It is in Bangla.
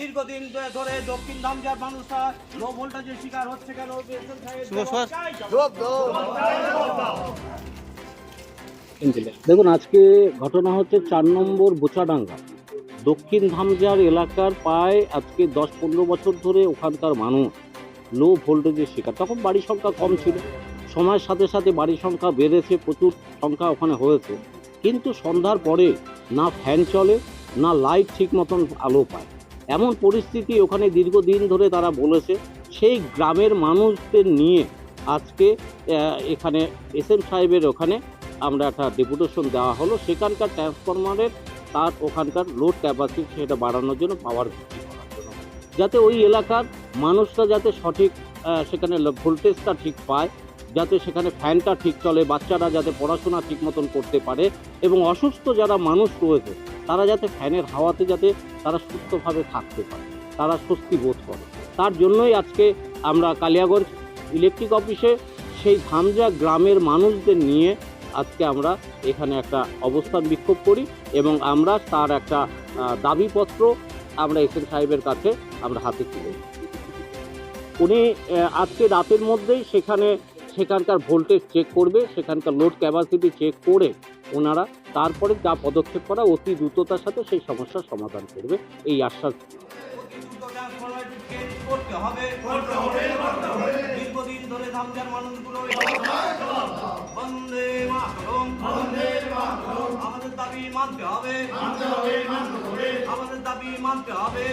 দীর্ঘদিন ধরে দক্ষিণ ধামজার মানুষরা লো ভোল্টেজের শিকার হচ্ছে কেন? দেখুন, আজকে ঘটনা হচ্ছে 4 নম্বর বোচাডাঙ্গা দক্ষিণ ধামজার এলাকার প্রায় আজকে 10-15 বছর ধরে ওখানকার মানুষ লো ভোল্টেজের শিকার। তখন বাড়ির সংখ্যা কম ছিল, সময়ের সাথে সাথে বাড়ির সংখ্যা বেড়েছে, প্রচুর সংখ্যা ওখানে হয়েছে, কিন্তু সন্ধ্যার পরে না ফ্যান চলে, না লাইট ঠিক মতন আলো পায়। এমন পরিস্থিতি ওখানে দীর্ঘদিন ধরে তারা বলেছে। সেই গ্রামের মানুষদের নিয়ে আজকে এখানে এসএম সাহেবের ওখানে আমরা একটা ডেপুটেশন দেওয়া হলো, সেখানকার ট্রান্সফরমারের তার ওখানকার লোড ক্যাপাসিটি সেটা বাড়ানোর জন্য, পাওয়ার বৃদ্ধি করার জন্য, যাতে ওই এলাকার মানুষরা যাতে সঠিক সেখানে ভোল্টেজটা ঠিক পায়, যাতে সেখানে ফ্যানটা ঠিক চলে, বাচ্চারা যাতে পড়াশোনা ঠিক মতন করতে পারে, এবং অসুস্থ যারা মানুষ রয়েছে তারা যাতে ফ্যানের হাওয়াতে যাতে তারা সুস্থভাবে থাকতে পারে, তারা স্বস্তি বোধ করে। তার জন্যই আজকে আমরা কালিয়াগঞ্জ ইলেকট্রিক অফিসে সেই ধামজা গ্রামের মানুষদের নিয়ে আজকে আমরা এখানে একটা অবস্থান বিক্ষোভ করি, এবং আমরা তার একটা দাবিপত্র আমরা এসএম সাহেবের কাছে আমরা হাতে তুলে দিই। উনি আজকে রাতের মধ্যেই সেখানকার ভোল্টেজ চেক করবে, সেখানকার লোড ক্যাপাসিটি চেক করে ওনারা তারপরে যা পদক্ষেপ করা অতি দ্রুততার সাথে সেই সমস্যার সমাধান করবে, এই আশ্বাস। দীর্ঘদিন ধরে ধামজার মানুষগুলো আমাদের দাবি মানতে হবে, আমাদের দাবি মানতে হবে।